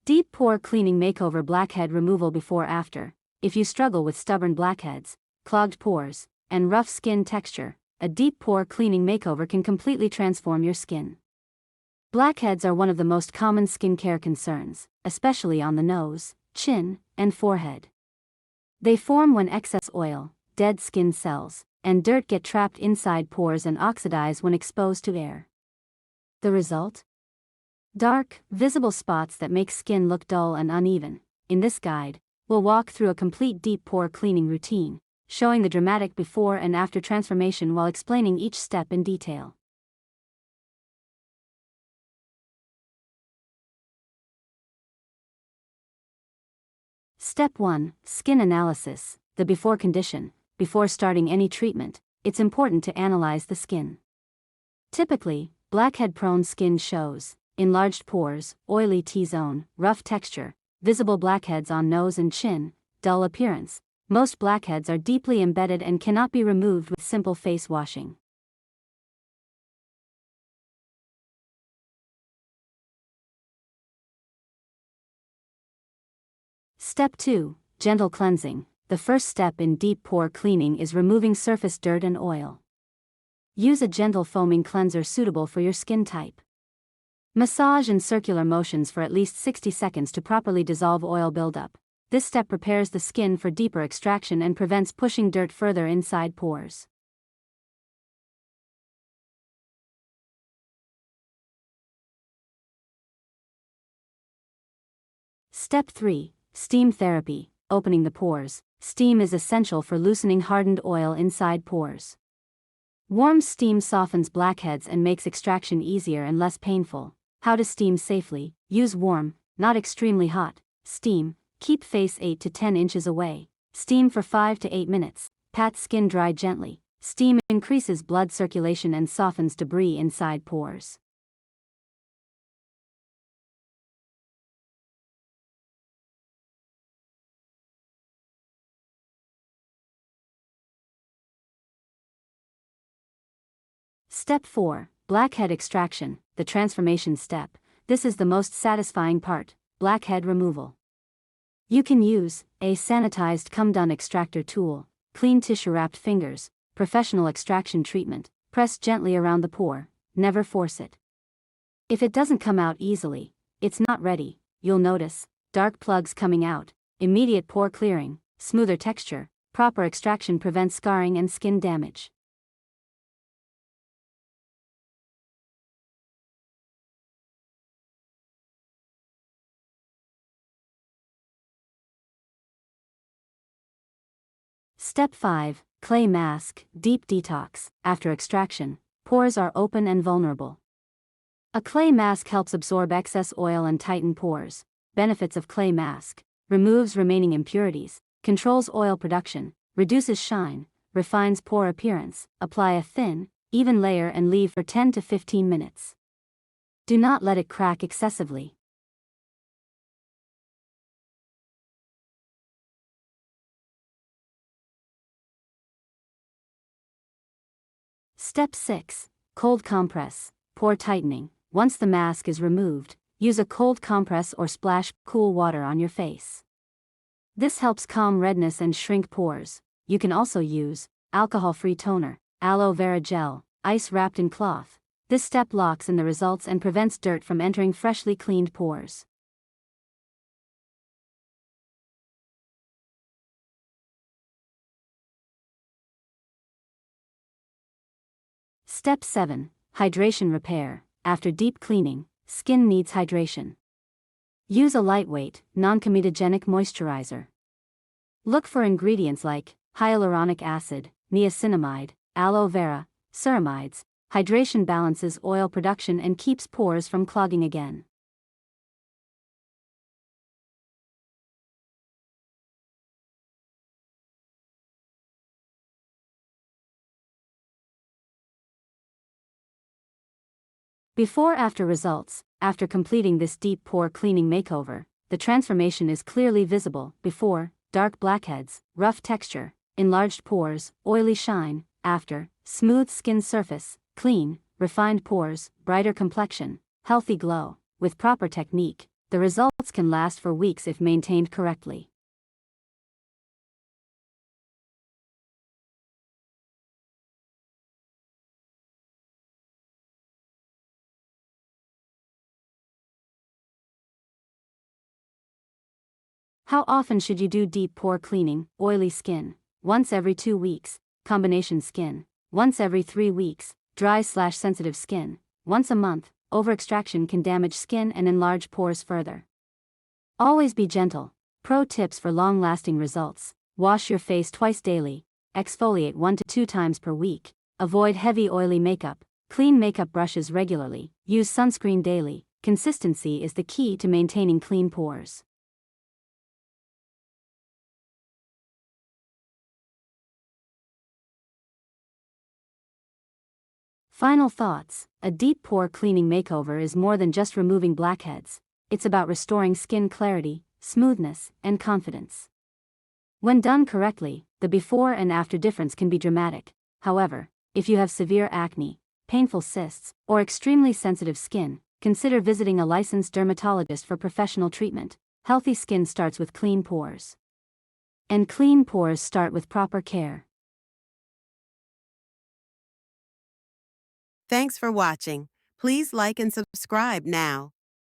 Deep Pore Cleaning Makeover Blackhead Removal Before After. If you struggle with stubborn blackheads, clogged pores, and rough skin texture, a deep pore cleaning makeover can completely transform your skin. Blackheads are one of the most common skincare concerns, especially on the nose, chin, and forehead. They form when excess oil, dead skin cells, and dirt get trapped inside pores and oxidize when exposed to air. The result? Dark, visible spots that make skin look dull and uneven. In this guide, we'll walk through a complete deep pore cleaning routine, showing the dramatic before and after transformation while explaining each step in detail. Step 1. Skin Analysis. The before condition. Before starting any treatment, it's important to analyze the skin. Typically, blackhead-prone skin shows enlarged pores, oily T-zone, rough texture, visible blackheads on nose and chin, dull appearance. Most blackheads are deeply embedded and cannot be removed with simple face washing. Step 2. Gentle cleansing. The first step in deep pore cleaning is removing surface dirt and oil. Use a gentle foaming cleanser suitable for your skin type. Massage in circular motions for at least 60 seconds to properly dissolve oil buildup. This step prepares the skin for deeper extraction and prevents pushing dirt further inside pores. Step 3. Steam therapy. Opening the pores. Steam is essential for loosening hardened oil inside pores. Warm steam softens blackheads and makes extraction easier and less painful. How to steam safely. Use warm, not extremely hot, steam. Keep face 8 to 10 inches away. Steam for 5 to 8 minutes. Pat skin dry gently. Steam increases blood circulation and softens debris inside pores. Step 4. Blackhead extraction. The transformation step. This is the most satisfying part. Blackhead removal. You can use a sanitized come-done extractor tool, clean tissue-wrapped fingers, professional extraction treatment. Press gently around the pore, never force it. If it doesn't come out easily, it's not ready. You'll notice dark plugs coming out, immediate pore clearing, smoother texture. Proper extraction prevents scarring and skin damage. Step 5. Clay mask. Deep detox. After extraction, pores are open and vulnerable. A clay mask helps absorb excess oil and tighten pores. Benefits of clay mask. Removes remaining impurities, controls oil production, reduces shine, refines pore appearance. Apply a thin, even layer and leave for 10 to 15 minutes. Do not let it crack excessively. Step 6. Cold compress. Pore tightening. Once the mask is removed, use a cold compress or splash cool water on your face. This helps calm redness and shrink pores. You can also use alcohol-free toner, aloe vera gel, ice wrapped in cloth. This step locks in the results and prevents dirt from entering freshly cleaned pores. Step 7. Hydration repair. After deep cleaning, skin needs hydration. Use a lightweight, non-comedogenic moisturizer. Look for ingredients like hyaluronic acid, niacinamide, aloe vera, ceramides. Hydration balances oil production and keeps pores from clogging again. Before-after results. After completing this deep pore cleaning makeover, the transformation is clearly visible. Before, dark blackheads, rough texture, enlarged pores, oily shine. After, smooth skin surface, clean, refined pores, brighter complexion, healthy glow. With proper technique, The results can last for weeks if maintained correctly. How often should you do deep pore cleaning? Oily skin, once every 2 weeks. Combination skin, once every 3 weeks. Dry/sensitive skin, once a month. Overextraction can damage skin and enlarge pores further. Always be gentle. Pro tips for long-lasting results: wash your face twice daily. Exfoliate 1 to 2 times per week. Avoid heavy oily makeup. Clean makeup brushes regularly. Use sunscreen daily. Consistency is the key to maintaining clean pores. Final thoughts: a deep pore cleaning makeover is more than just removing blackheads. It's about restoring skin clarity, smoothness, and confidence. When done correctly, the before and after difference can be dramatic. However, if you have severe acne, painful cysts, or extremely sensitive skin, consider visiting a licensed dermatologist for professional treatment. Healthy skin starts with clean pores. And clean pores start with proper care. Thanks for watching. Please like and subscribe now.